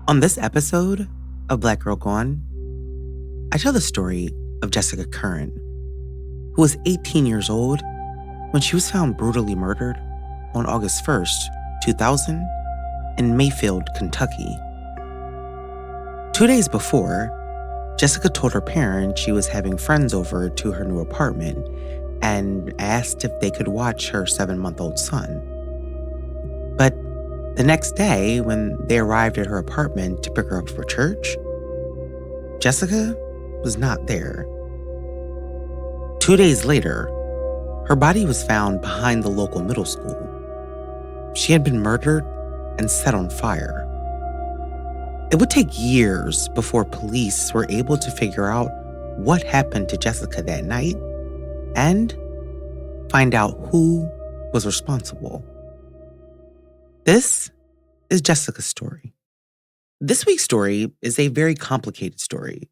On this episode of Black Girl Gone, I tell the story of Jessica Currin, who was 18 years old when she was found brutally murdered on August 1st, 2000, in Mayfield, Kentucky. 2 days before, Jessica told her parents she was having friends over to her new apartment and asked if they could watch her 7-month-old son. But the next day, when they arrived at her apartment to pick her up for church, Jessica was not there. 2 days later, her body was found behind the local middle school. She had been murdered and set on fire. It would take years before police were able to figure out what happened to Jessica that night and find out who was responsible. This is Jessica's story. This week's story is a very complicated story.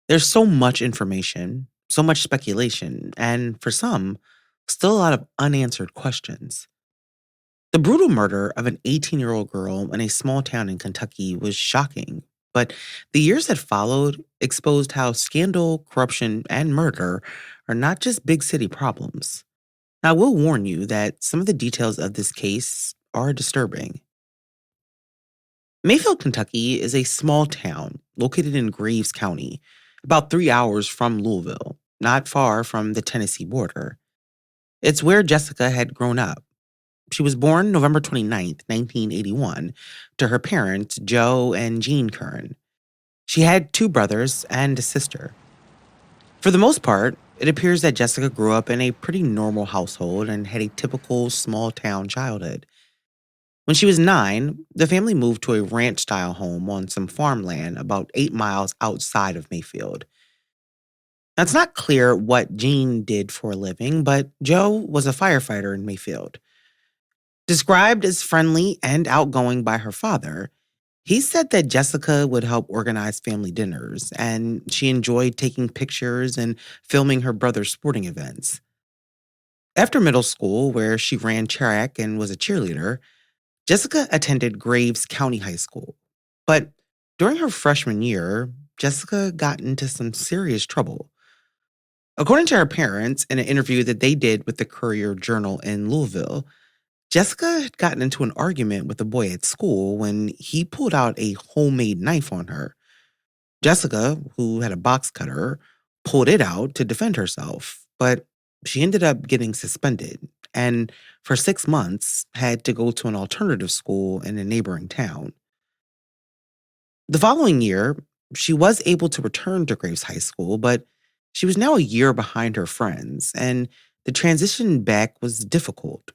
There's so much information, so much speculation, and for some, still a lot of unanswered questions. The brutal murder of an 18-year-old girl in a small town in Kentucky was shocking, but the years that followed exposed how scandal, corruption, and murder are not just big city problems. Now, I will warn you that some of the details of this case are disturbing. Mayfield, Kentucky is a small town located in Graves County, about 3 hours from Louisville, not far from the Tennessee border. It's where Jessica had grown up. She was born November 29th, 1981, to her parents, Joe and Jean Currin. She had 2 brothers and a sister. For the most part, it appears that Jessica grew up in a pretty normal household and had a typical small-town childhood. When she was 9, the family moved to a ranch-style home on some farmland about 8 miles outside of Mayfield. Now, it's not clear what Jean did for a living, but Joe was a firefighter in Mayfield. Described as friendly and outgoing by her father, he said that Jessica would help organize family dinners, and she enjoyed taking pictures and filming her brother's sporting events. After middle school, where she ran track and was a cheerleader, Jessica attended Graves County High School. But during her freshman year, Jessica got into some serious trouble. According to her parents, in an interview that they did with the Courier-Journal in Louisville, Jessica had gotten into an argument with a boy at school when he pulled out a homemade knife on her. Jessica, who had a box cutter, pulled it out to defend herself, but she ended up getting suspended and for 6 months had to go to an alternative school in a neighboring town. The following year, she was able to return to Graves High School, but she was now a year behind her friends, and the transition back was difficult.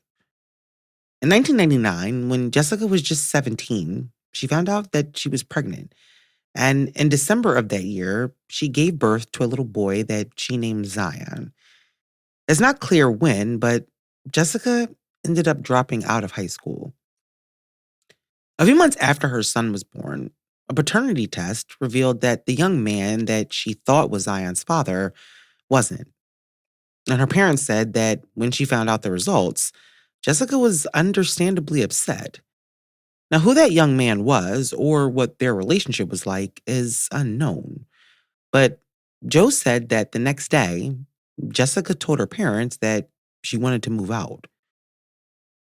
In 1999, when Jessica was just 17, she found out that she was pregnant. And in December of that year, she gave birth to a little boy that she named Zion. It's not clear when, but Jessica ended up dropping out of high school. A few months after her son was born, a paternity test revealed that the young man that she thought was Zion's father wasn't. And her parents said that when she found out the results, Jessica was understandably upset. Now, who that young man was or what their relationship was like is unknown. But Joe said that the next day, Jessica told her parents that she wanted to move out.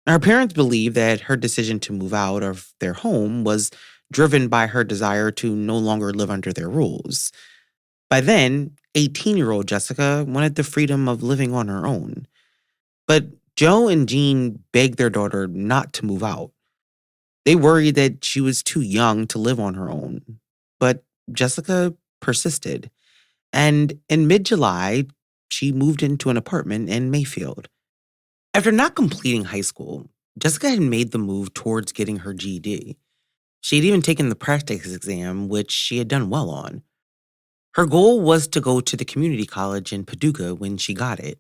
Her parents believed that her decision to move out of their home was driven by her desire to no longer live under their rules. By then, 18-year-old Jessica wanted the freedom of living on her own. But Joe and Jean begged their daughter not to move out. They worried that she was too young to live on her own. But Jessica persisted. And in mid-July, she moved into an apartment in Mayfield. After not completing high school, Jessica had made the move towards getting her GED. She had even taken the practice exam, which she had done well on. Her goal was to go to the community college in Paducah when she got it.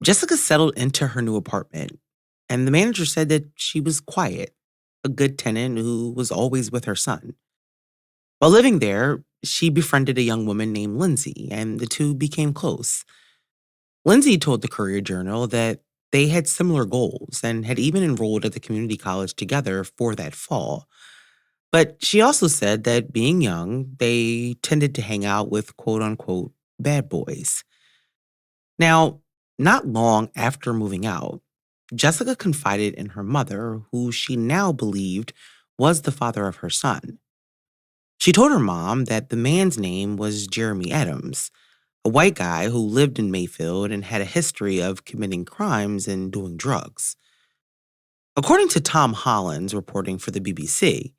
Jessica settled into her new apartment, and the manager said that she was quiet, a good tenant who was always with her son. While living there, she befriended a young woman named Lindsay, and the two became close. Lindsay told the Courier-Journal that they had similar goals and had even enrolled at the community college together for that fall. But she also said that being young, they tended to hang out with quote unquote bad boys. Now, not long after moving out, Jessica confided in her mother, who she now believed was the father of her son. She told her mom that the man's name was Jeremy Adams, a white guy who lived in Mayfield and had a history of committing crimes and doing drugs. According to Tom Holland's reporting for the BBC,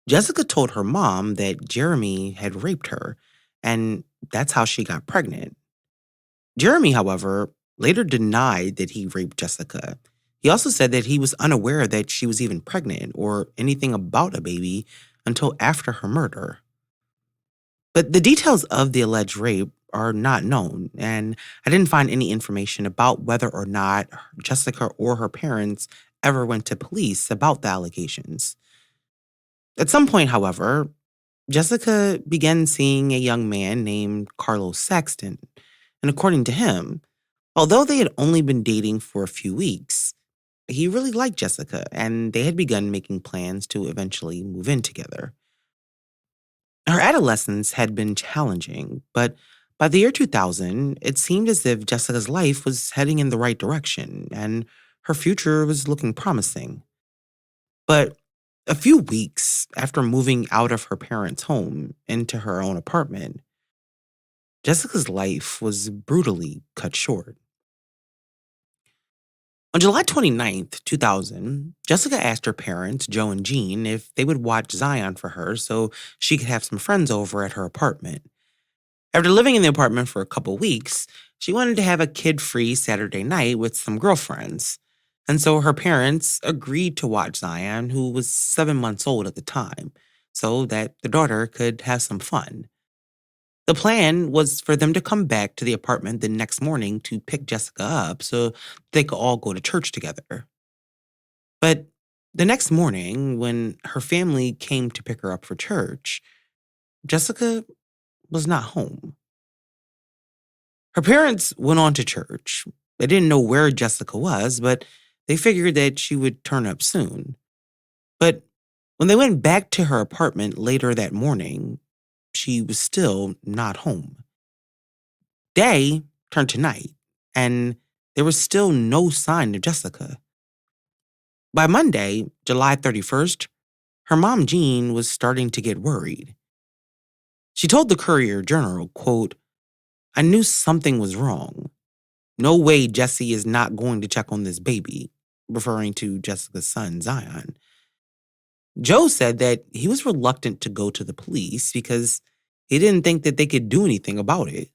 Jessica told her mom that Jeremy had raped her, and that's how she got pregnant. Jeremy, however, later denied that he raped Jessica. He also said that he was unaware that she was even pregnant or anything about a baby until after her murder. But the details of the alleged rape are not known, and I didn't find any information about whether or not Jessica or her parents ever went to police about the allegations. At some point, however, Jessica began seeing a young man named Carlos Saxton, and according to him, although they had only been dating for a few weeks, he really liked Jessica, and they had begun making plans to eventually move in together. Her adolescence had been challenging, but by the year 2000, it seemed as if Jessica's life was heading in the right direction and her future was looking promising. But a few weeks after moving out of her parents' home into her own apartment, Jessica's life was brutally cut short. On July 29th, 2000, Jessica asked her parents, Joe and Jean, if they would watch Zion for her so she could have some friends over at her apartment. After living in the apartment for a couple weeks, she wanted to have a kid-free Saturday night with some girlfriends. And so her parents agreed to watch Zion, who was 7 months old at the time, so that the daughter could have some fun. The plan was for them to come back to the apartment the next morning to pick Jessica up so they could all go to church together. But the next morning, when her family came to pick her up for church, Jessica was not home. Her parents went on to church. They didn't know where Jessica was, but they figured that she would turn up soon. But when they went back to her apartment later that morning, she was still not home. Day turned to night, and there was still no sign of Jessica. By Monday, July 31st, her mom, Jean, was starting to get worried. She told the Courier Journal, quote, "I knew something was wrong. No way Jesse is not going to check on this baby," referring to Jessica's son, Zion. Joe said that he was reluctant to go to the police because he didn't think that they could do anything about it.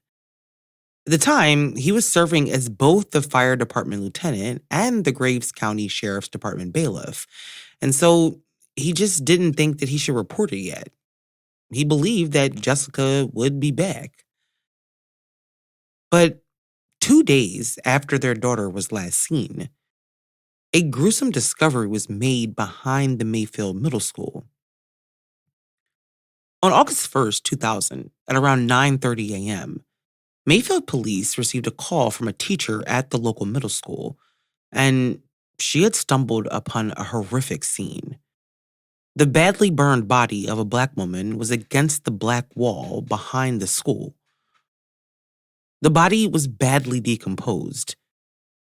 At the time, he was serving as both the fire department lieutenant and the Graves County Sheriff's Department bailiff, and so he just didn't think that he should report it yet. He believed that Jessica would be back. But 2 days after their daughter was last seen, a gruesome discovery was made behind the Mayfield Middle School. On August 1st, 2000, at around 9:30 a.m., Mayfield police received a call from a teacher at the local middle school, and she had stumbled upon a horrific scene. The badly burned body of a black woman was against the black wall behind the school. The body was badly decomposed.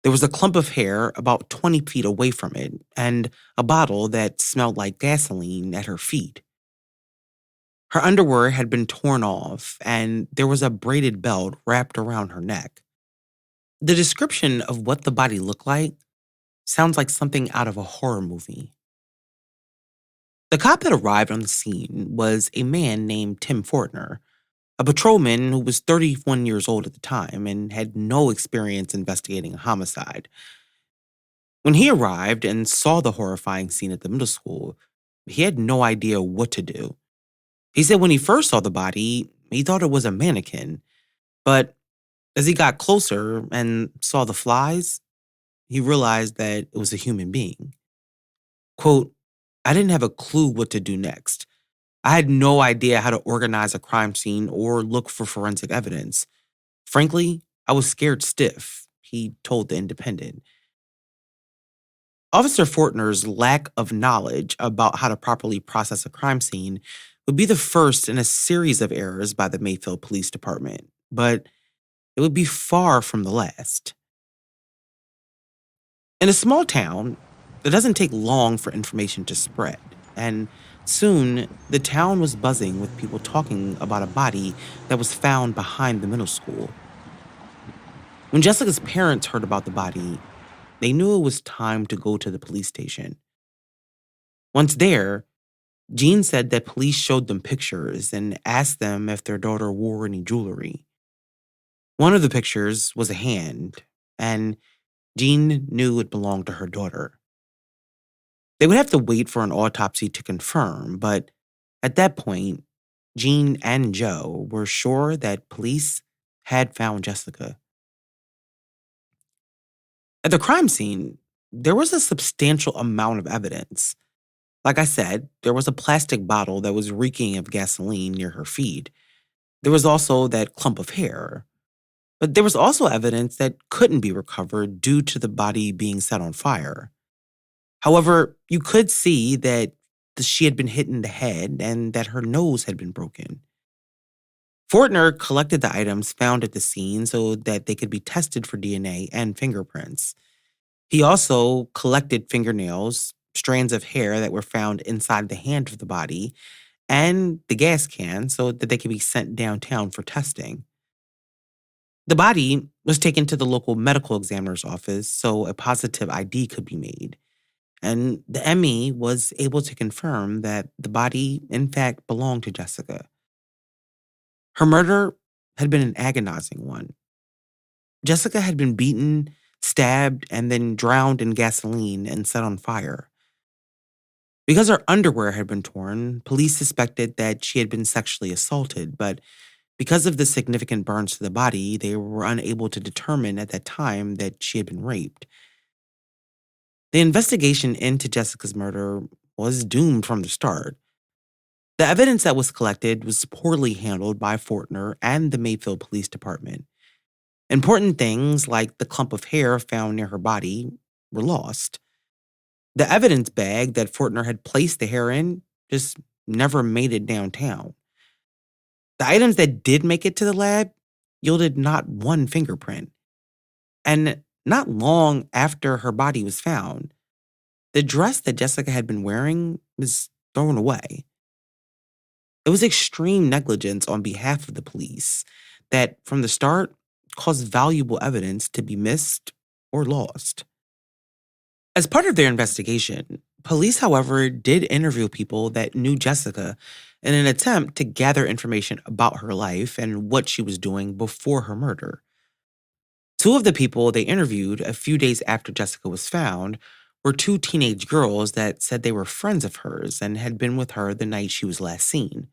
There was a clump of hair about 20 feet away from it, and a bottle that smelled like gasoline at her feet. Her underwear had been torn off, and there was a braided belt wrapped around her neck. The description of what the body looked like sounds like something out of a horror movie. The cop that arrived on the scene was a man named Tim Fortner, a patrolman who was 31 years old at the time and had no experience investigating a homicide. When he arrived and saw the horrifying scene at the middle school, he had no idea what to do. He said when he first saw the body, he thought it was a mannequin, but as he got closer and saw the flies, he realized that it was a human being. Quote, "I didn't have a clue what to do next. I had no idea how to organize a crime scene or look for forensic evidence. Frankly, I was scared stiff," he told The Independent. Officer Fortner's lack of knowledge about how to properly process a crime scene would be the first in a series of errors by the Mayfield Police Department, but it would be far from the last. In a small town, it doesn't take long for information to spread, and soon the town was buzzing with people talking about a body that was found behind the middle school. When Jessica's parents heard about the body, they knew it was time to go to the police station. Once there, Jean said that police showed them pictures and asked them if their daughter wore any jewelry. One of the pictures was a hand, and Jean knew it belonged to her daughter. They would have to wait for an autopsy to confirm, but at that point, Jean and Joe were sure that police had found Jessica. At the crime scene, there was a substantial amount of evidence. Like I said, there was a plastic bottle that was reeking of gasoline near her feet. There was also that clump of hair. But there was also evidence that couldn't be recovered due to the body being set on fire. However, you could see that she had been hit in the head and that her nose had been broken. Fortner collected the items found at the scene so that they could be tested for DNA and fingerprints. He also collected fingernails, strands of hair that were found inside the hand of the body, and the gas can so that they could be sent downtown for testing. The body was taken to the local medical examiner's office so a positive ID could be made. And the ME was able to confirm that the body, in fact, belonged to Jessica. Her murder had been an agonizing one. Jessica had been beaten, stabbed, and then drowned in gasoline and set on fire. Because her underwear had been torn, police suspected that she had been sexually assaulted, but because of the significant burns to the body, they were unable to determine at that time that she had been raped. The investigation into Jessica's murder was doomed from the start. The evidence that was collected was poorly handled by Fortner and the Mayfield Police Department. Important things like the clump of hair found near her body were lost. The evidence bag that Fortner had placed the hair in just never made it downtown. The items that did make it to the lab yielded not one fingerprint. And not long after her body was found, the dress that Jessica had been wearing was thrown away. It was extreme negligence on behalf of the police that, from the start, caused valuable evidence to be missed or lost. As part of their investigation, police, however, did interview people that knew Jessica in an attempt to gather information about her life and what she was doing before her murder. Two of the people they interviewed a few days after Jessica was found were two teenage girls that said they were friends of hers and had been with her the night she was last seen.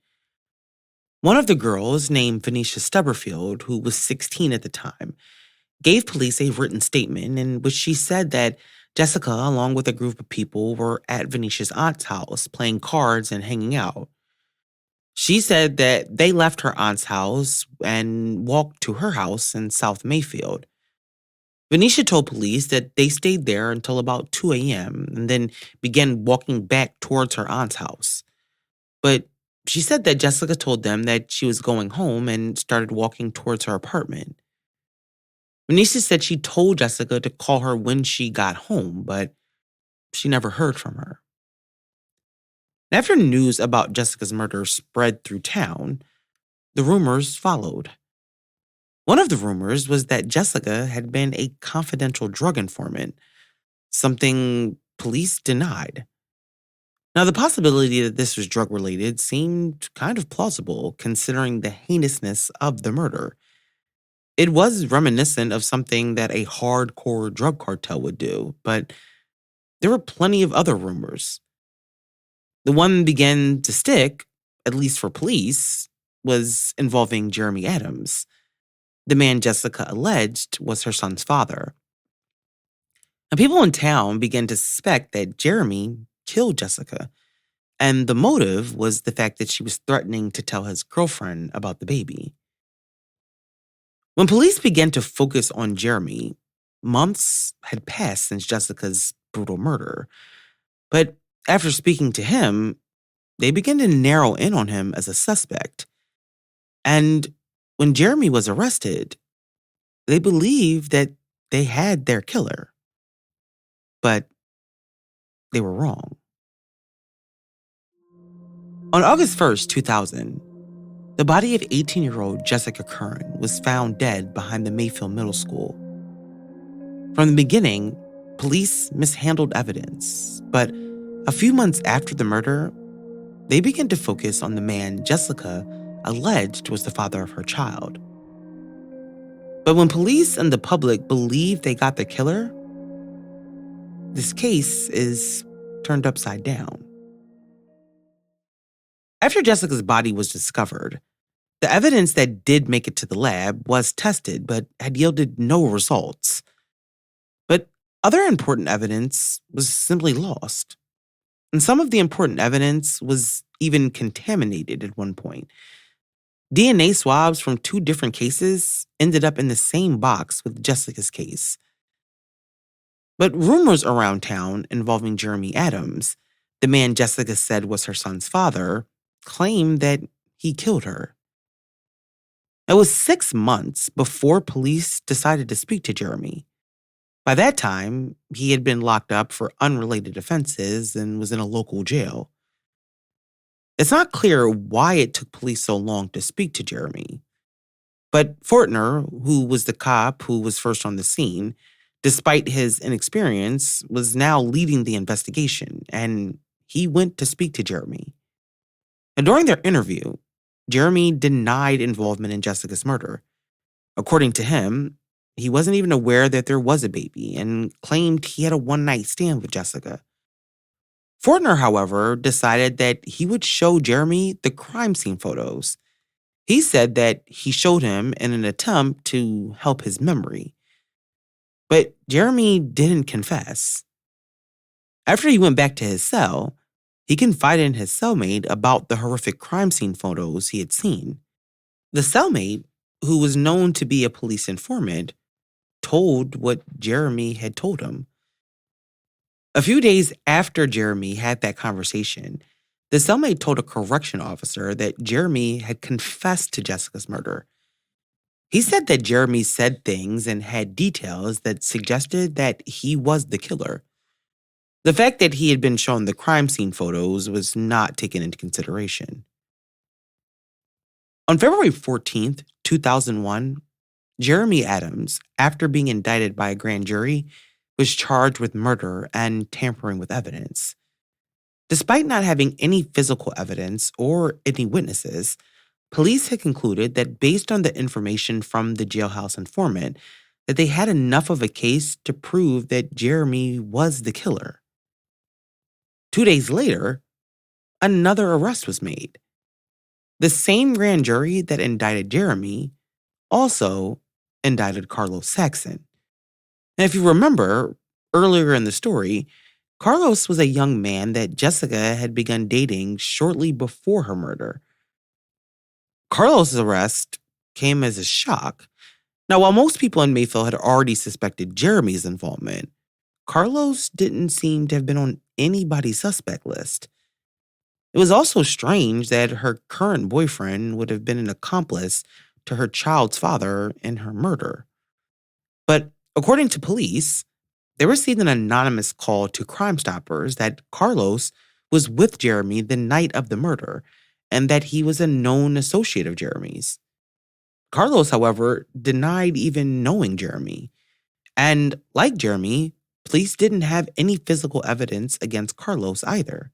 One of the girls, named Venetia Stubberfield, who was 16 at the time, gave police a written statement in which she said that Jessica, along with a group of people, were at Venetia's aunt's house playing cards and hanging out. She said that they left her aunt's house and walked to her house in South Mayfield. Venetia told police that they stayed there until about 2 a.m. and then began walking back towards her aunt's house. But she said that Jessica told them that she was going home and started walking towards her apartment. Venetia said she told Jessica to call her when she got home, but she never heard from her. After news about Jessica's murder spread through town, the rumors followed. One of the rumors was that Jessica had been a confidential drug informant, something police denied. Now, the possibility that this was drug-related seemed kind of plausible, considering the heinousness of the murder. It was reminiscent of something that a hardcore drug cartel would do, but there were plenty of other rumors. The one that began to stick, at least for police, was involving Jeremy Adams, the man Jessica alleged was her son's father. Now, people in town began to suspect that Jeremy killed Jessica, and the motive was the fact that she was threatening to tell his girlfriend about the baby. When police began to focus on Jeremy, months had passed since Jessica's brutal murder. But after speaking to him, they began to narrow in on him as a suspect. And when Jeremy was arrested, they believed that they had their killer, but they were wrong. On August 1st, 2000, the body of 18-year-old Jessica Currin was found dead behind the Mayfield Middle School. From the beginning, police mishandled evidence, but a few months after the murder, they began to focus on the man Jessica alleged was the father of her child. But when police and the public believed they got the killer, this case is turned upside down. After Jessica's body was discovered, the evidence that did make it to the lab was tested but had yielded no results. But other important evidence was simply lost. And some of the important evidence was even contaminated at one point. DNA swabs from 2 different cases ended up in the same box with Jessica's case. But rumors around town involving Jeremy Adams, the man Jessica said was her son's father, claimed that he killed her. It was 6 months before police decided to speak to Jeremy. By that time, he had been locked up for unrelated offenses and was in a local jail. It's not clear why it took police so long to speak to Jeremy. But Fortner, who was the cop who was first on the scene, despite his inexperience, was now leading the investigation, and he went to speak to Jeremy. And during their interview, Jeremy denied involvement in Jessica's murder. According to him, he wasn't even aware that there was a baby and claimed he had a one-night stand with Jessica. Fortner, however, decided that he would show Jeremy the crime scene photos. He said that he showed him in an attempt to help his memory. But Jeremy didn't confess. After he went back to his cell, he confided in his cellmate about the horrific crime scene photos he had seen. The cellmate, who was known to be a police informant, told what Jeremy had told him. A few days after Jeremy had that conversation, the cellmate told a correction officer that Jeremy had confessed to Jessica's murder. He said that Jeremy said things and had details that suggested that he was the killer. The fact that he had been shown the crime scene photos was not taken into consideration. On February 14th, 2001, Jeremy Adams, after being indicted by a grand jury, was charged with murder and tampering with evidence. Despite not having any physical evidence or any witnesses, police had concluded that based on the information from the jailhouse informant, that they had enough of a case to prove that Jeremy was the killer. 2 days later, another arrest was made. The same grand jury that indicted Jeremy also indicted Carlos Saxon. And if you remember, earlier in the story, Carlos was a young man that Jessica had begun dating shortly before her murder. Carlos' arrest came as a shock. Now, while most people in Mayfield had already suspected Jeremy's involvement, Carlos didn't seem to have been on anybody's suspect list. It was also strange that her current boyfriend would have been an accomplice to her child's father in her murder. But according to police, they received an anonymous call to Crime Stoppers that Carlos was with Jeremy the night of the murder and that he was a known associate of Jeremy's. Carlos, however, denied even knowing Jeremy. And like Jeremy, police didn't have any physical evidence against Carlos either.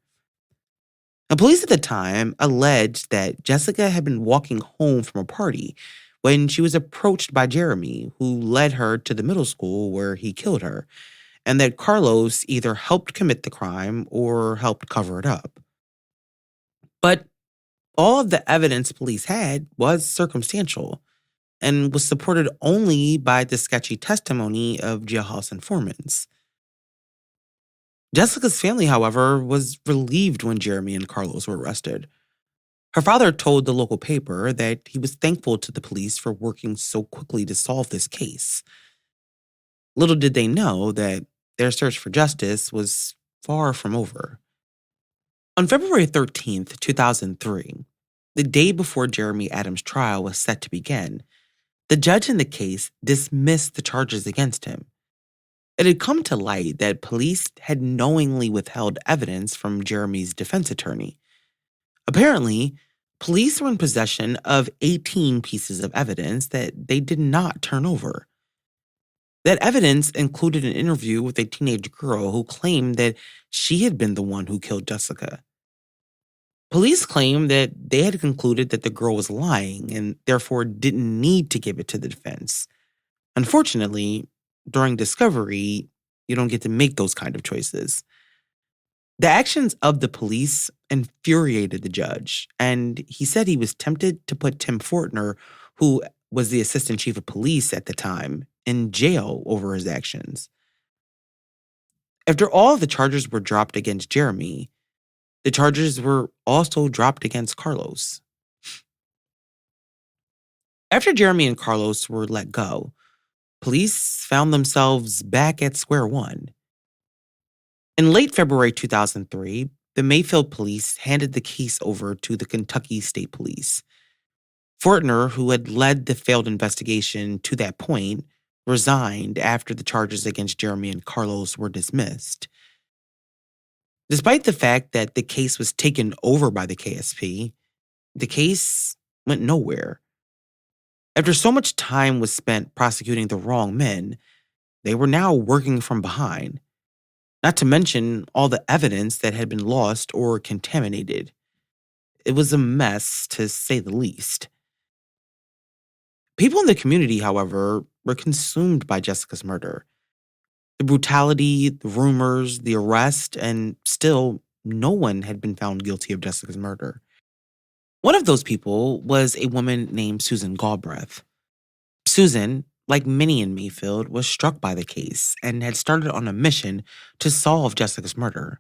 Now, police at the time alleged that Jessica had been walking home from a party when she was approached by Jeremy, who led her to the middle school where he killed her, and that Carlos either helped commit the crime or helped cover it up. But all of the evidence police had was circumstantial and was supported only by the sketchy testimony of jailhouse informants. Jessica's family, however, was relieved when Jeremy and Carlos were arrested. Her father told the local paper that he was thankful to the police for working so quickly to solve this case. Little did they know that their search for justice was far from over. On February 13th, 2003, the day before Jeremy Adams' trial was set to begin, the judge in the case dismissed the charges against him. It had come to light that police had knowingly withheld evidence from Jeremy's defense attorney. Apparently, police were in possession of 18 pieces of evidence that they did not turn over. That evidence included an interview with a teenage girl who claimed that she had been the one who killed Jessica. Police claimed that they had concluded that the girl was lying and therefore didn't need to give it to the defense. Unfortunately, during discovery, you don't get to make those kind of choices. The actions of the police infuriated the judge, and he said he was tempted to put Tim Fortner, who was the assistant chief of police at the time, in jail over his actions. After all of the charges were dropped against Jeremy, the charges were also dropped against Carlos. After Jeremy and Carlos were let go, police found themselves back at square one. In late February 2003, the Mayfield police handed the case over to the Kentucky State Police. Fortner, who had led the failed investigation to that point, resigned after the charges against Jeremy and Carlos were dismissed. Despite the fact that the case was taken over by the KSP, the case went nowhere. After so much time was spent prosecuting the wrong men, they were now working from behind, not to mention all the evidence that had been lost or contaminated. It was a mess, to say the least. People in the community, however, were consumed by Jessica's murder. The brutality, the rumors, the arrest, and still, no one had been found guilty of Jessica's murder. One of those people was a woman named Susan Galbraith. Susan, like many in Mayfield, was struck by the case and had started on a mission to solve Jessica's murder.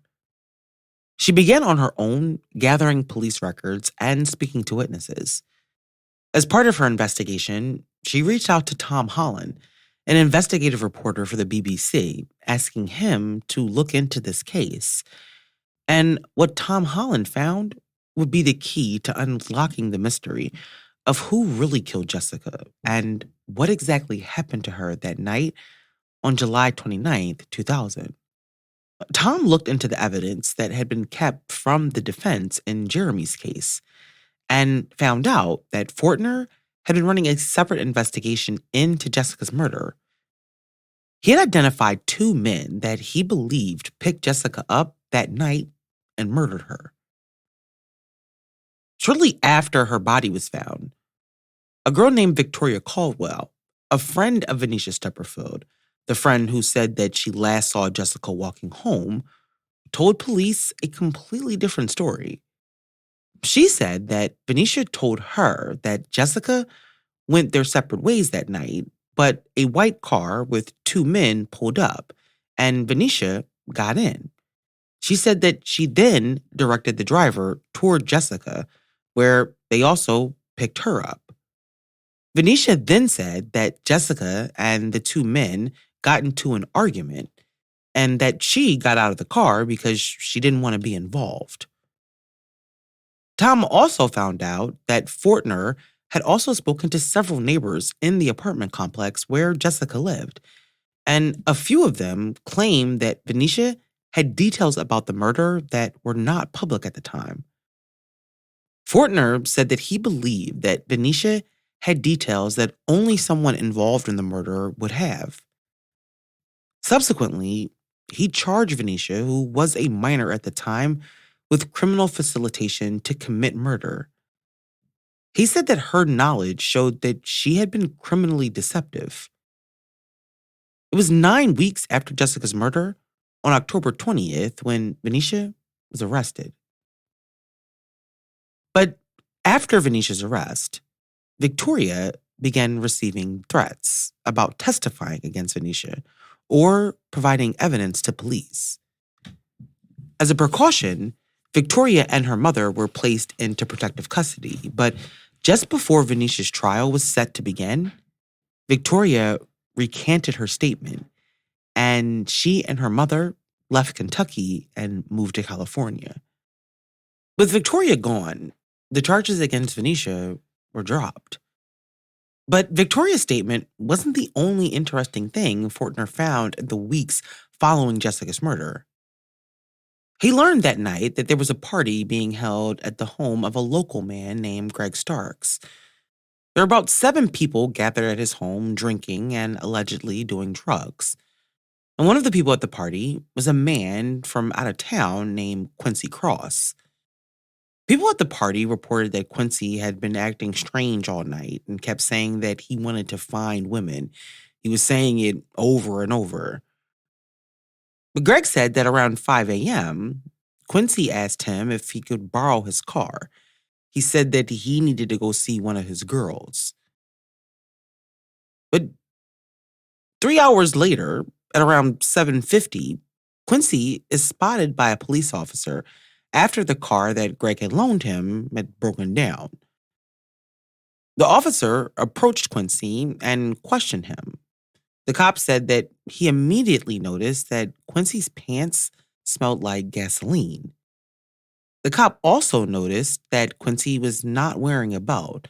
She began on her own, gathering police records and speaking to witnesses. As part of her investigation, she reached out to Tom Holland, an investigative reporter for the BBC, asking him to look into this case. And what Tom Holland found would be the key to unlocking the mystery of who really killed Jessica and what exactly happened to her that night on July 29th, 2000. Tom looked into the evidence that had been kept from the defense in Jeremy's case and found out that Fortner had been running a separate investigation into Jessica's murder. He had identified two men that he believed picked Jessica up that night and murdered her. Shortly after her body was found, a girl named Victoria Caldwell, a friend of Venetia Stepperfield, the friend who said that she last saw Jessica walking home, told police a completely different story. She said that Venetia told her that Jessica went their separate ways that night, but a white car with two men pulled up, and Venetia got in. She said that she then directed the driver toward Jessica, where they also picked her up. Venetia then said that Jessica and the two men got into an argument and that she got out of the car because she didn't want to be involved. Tom also found out that Fortner had also spoken to several neighbors in the apartment complex where Jessica lived, and a few of them claimed that Venetia had details about the murder that were not public at the time. Fortner said that he believed that Venetia had details that only someone involved in the murder would have. Subsequently, he charged Venetia, who was a minor at the time, with criminal facilitation to commit murder. He said that her knowledge showed that she had been criminally deceptive. It was 9 weeks after Jessica's murder, on October 20th, when Venetia was arrested. But after Venetia's arrest, Victoria began receiving threats about testifying against Venetia or providing evidence to police. As a precaution, Victoria and her mother were placed into protective custody, but just before Venetia's trial was set to begin, Victoria recanted her statement, and she and her mother left Kentucky and moved to California. With Victoria gone, the charges against Venetia were dropped. But Victoria's statement wasn't the only interesting thing Fortner found in the weeks following Jessica's murder. He learned that night that there was a party being held at the home of a local man named Greg Starks. There were about 7 people gathered at his home drinking and allegedly doing drugs. And one of the people at the party was a man from out of town named Quincy Cross. People at the party reported that Quincy had been acting strange all night and kept saying that he wanted to find women. He was saying it over and over. But Greg said that around 5 a.m., Quincy asked him if he could borrow his car. He said that he needed to go see one of his girls. But 3 hours later, at around 7:50, Quincy is spotted by a police officer after the car that Greg had loaned him had broken down. The officer approached Quincy and questioned him. The cop said that he immediately noticed that Quincy's pants smelled like gasoline. The cop also noticed that Quincy was not wearing a belt,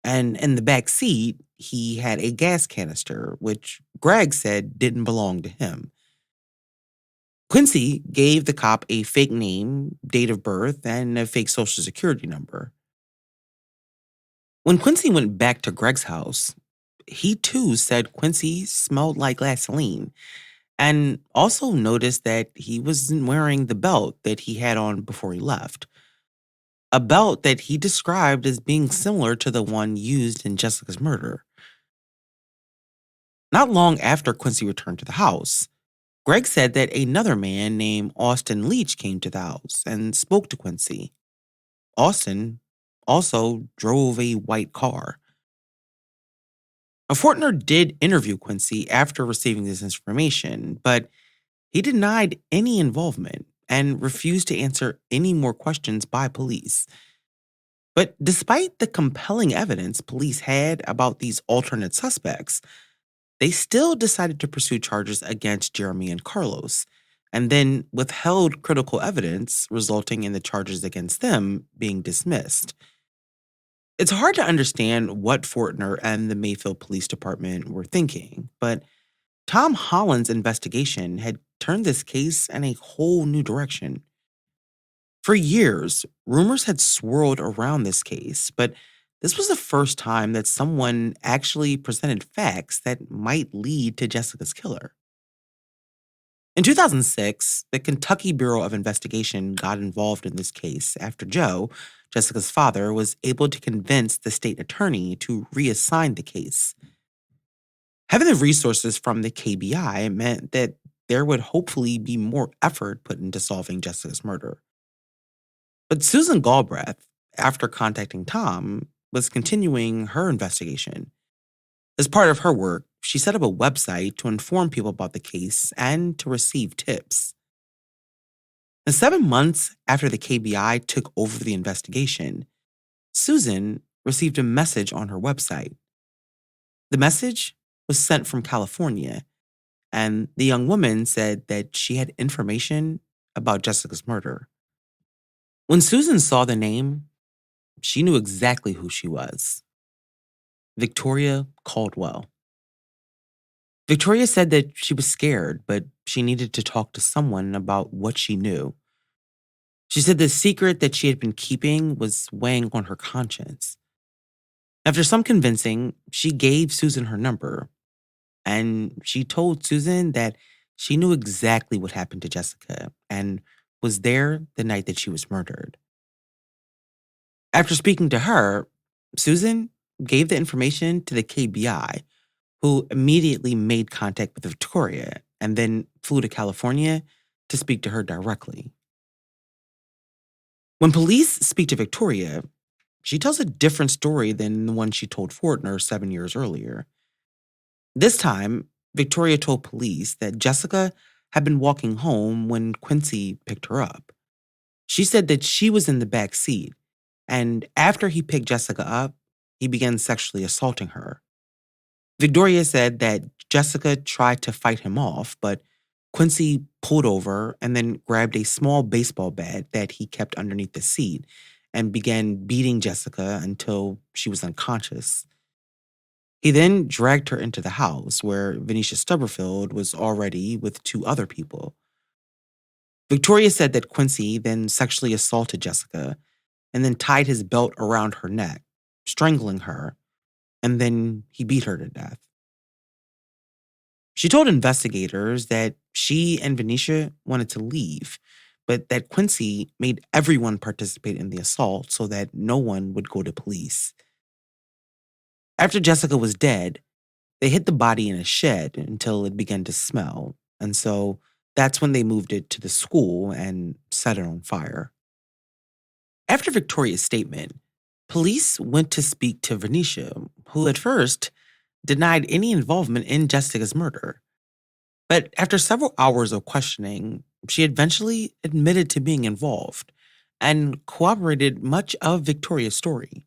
and in the back seat, he had a gas canister, which Greg said didn't belong to him. Quincy gave the cop a fake name, date of birth, and a fake social security number. When Quincy went back to Greg's house, he too said Quincy smelled like gasoline and also noticed that he wasn't wearing the belt that he had on before he left. A belt that he described as being similar to the one used in Jessica's murder. Not long after Quincy returned to the house, Greg said that another man named Austin Leach came to the house and spoke to Quincy. Austin also drove a white car. Now, Fortner did interview Quincy after receiving this information, but he denied any involvement and refused to answer any more questions by police. But despite the compelling evidence police had about these alternate suspects, they still decided to pursue charges against Jeremy and Carlos, and then withheld critical evidence, resulting in the charges against them being dismissed. It's hard to understand what Fortner and the Mayfield Police Department were thinking, but Tom Holland's investigation had turned this case in a whole new direction. For years, rumors had swirled around this case, but this was the first time that someone actually presented facts that might lead to Jessica's killer. In 2006, the Kentucky Bureau of Investigation got involved in this case after Joe, Jessica's father, was able to convince the state attorney to reassign the case. Having the resources from the KBI meant that there would hopefully be more effort put into solving Jessica's murder. But Susan Galbraith, after contacting Tom, was continuing her investigation. As part of her work, she set up a website to inform people about the case and to receive tips. And 7 months after the KBI took over the investigation, Susan received a message on her website. The message was sent from California, and the young woman said that she had information about Jessica's murder. When Susan saw the name, she knew exactly who she was. Victoria Caldwell. Victoria said that she was scared, but she needed to talk to someone about what she knew. She said the secret that she had been keeping was weighing on her conscience. After some convincing, she gave Susan her number, and she told Susan that she knew exactly what happened to Jessica and was there the night that she was murdered. After speaking to her, Susan gave the information to the KBI, who immediately made contact with Victoria and then flew to California to speak to her directly. When police speak to Victoria, she tells a different story than the one she told Fortner 7 years earlier. This time, Victoria told police that Jessica had been walking home when Quincy picked her up. She said that she was in the back seat, and after he picked Jessica up, he began sexually assaulting her. Victoria said that Jessica tried to fight him off, but Quincy pulled over and then grabbed a small baseball bat that he kept underneath the seat and began beating Jessica until she was unconscious. He then dragged her into the house where Venetia Stubberfield was already with two other people. Victoria said that Quincy then sexually assaulted Jessica and then tied his belt around her neck, strangling her, and then he beat her to death. She told investigators that she and Venetia wanted to leave, but that Quincy made everyone participate in the assault so that no one would go to police. After Jessica was dead, they hid the body in a shed until it began to smell, and so that's when they moved it to the school and set it on fire. After Victoria's statement, police went to speak to Venetia, who at first denied any involvement in Jessica's murder. But after several hours of questioning, she eventually admitted to being involved and corroborated much of Victoria's story.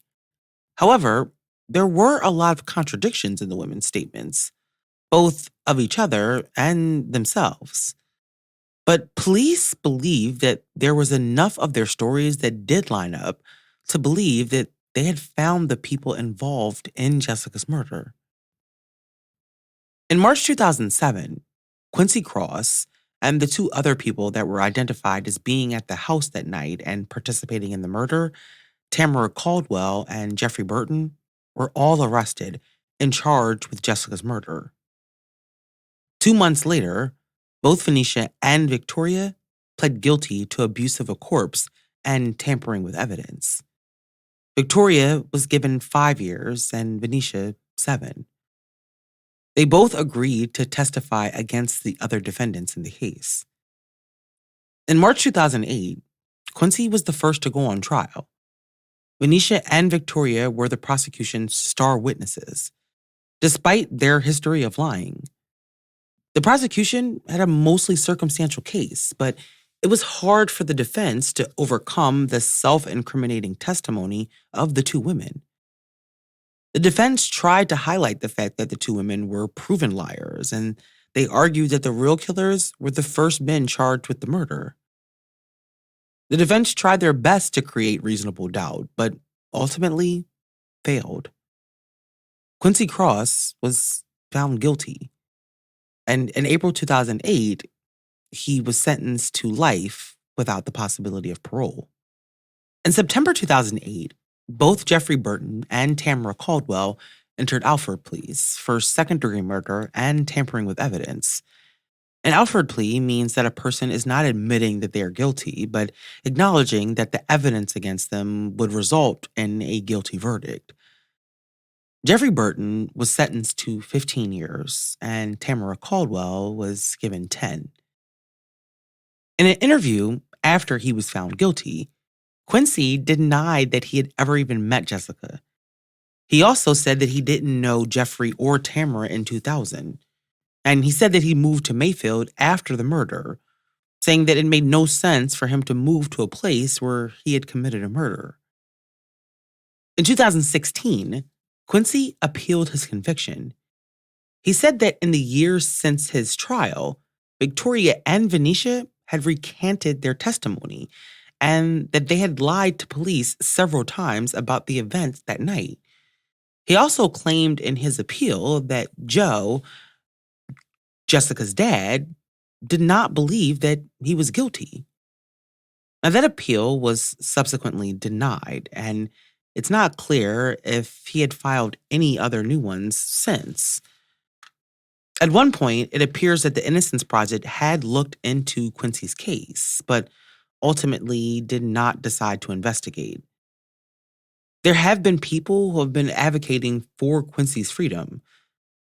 However, there were a lot of contradictions in the women's statements, both of each other and themselves. But police believed that there was enough of their stories that did line up to believe that they had found the people involved in Jessica's murder. In March 2007, Quincy Cross and the two other people that were identified as being at the house that night and participating in the murder, Tamara Caldwell and Jeffrey Burton, were all arrested and charged with Jessica's murder. 2 months later, both Venetia and Victoria pled guilty to abuse of a corpse and tampering with evidence. Victoria was given 5 years and Venetia 7. They both agreed to testify against the other defendants in the case. In March 2008, Quincy was the first to go on trial. Venetia and Victoria were the prosecution's star witnesses, despite their history of lying. The prosecution had a mostly circumstantial case, but it was hard for the defense to overcome the self-incriminating testimony of the two women. The defense tried to highlight the fact that the two women were proven liars, and they argued that the real killers were the first men charged with the murder. The defense tried their best to create reasonable doubt, but ultimately failed. Quincy Cross was found guilty, and in April 2008, he was sentenced to life without the possibility of parole. In September 2008, both Jeffrey Burton and Tamara Caldwell entered Alford pleas for second-degree murder and tampering with evidence. An Alford plea means that a person is not admitting that they are guilty, but acknowledging that the evidence against them would result in a guilty verdict. Jeffrey Burton was sentenced to 15 years, and Tamara Caldwell was given 10. In an interview after he was found guilty, Quincy denied that he had ever even met Jessica. He also said that he didn't know Jeffrey or Tamara in 2000. And he said that he moved to Mayfield after the murder, saying that it made no sense for him to move to a place where he had committed a murder. In 2016, Quincy appealed his conviction. He said that in the years since his trial, Victoria and Venetia had recanted their testimony and that they had lied to police several times about the events that night. He also claimed in his appeal that Joe, Jessica's dad, did not believe that he was guilty. Now, that appeal was subsequently denied, and it's not clear if he had filed any other new ones since. At one point, it appears that the Innocence Project had looked into Quincy's case, but ultimately did not decide to investigate. There have been people who have been advocating for Quincy's freedom.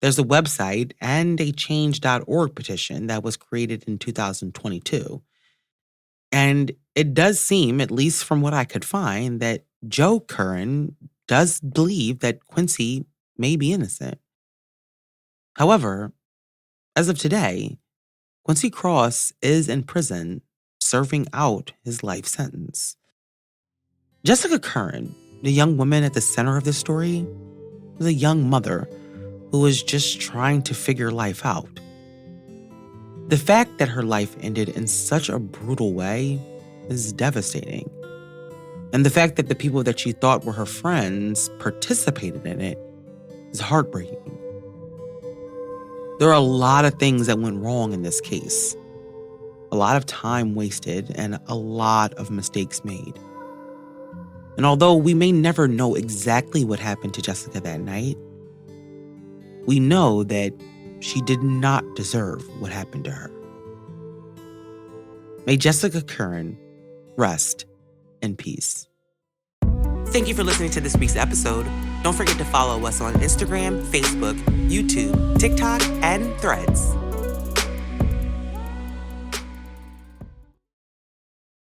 There's a website and a change.org petition that was created in 2022. And it does seem, at least from what I could find, that Joe Currin does believe that Quincy may be innocent. However, as of today, Quincy Cross is in prison serving out his life sentence. Jessica Currin, the young woman at the center of this story, was a young mother who was just trying to figure life out. The fact that her life ended in such a brutal way is devastating. And the fact that the people that she thought were her friends participated in it is heartbreaking. There are a lot of things that went wrong in this case. A lot of time wasted and a lot of mistakes made. And although we may never know exactly what happened to Jessica that night, we know that she did not deserve what happened to her. May Jessica Currin rest in peace. Thank you for listening to this week's episode. Don't forget to follow us on Instagram, Facebook, YouTube, TikTok, and Threads.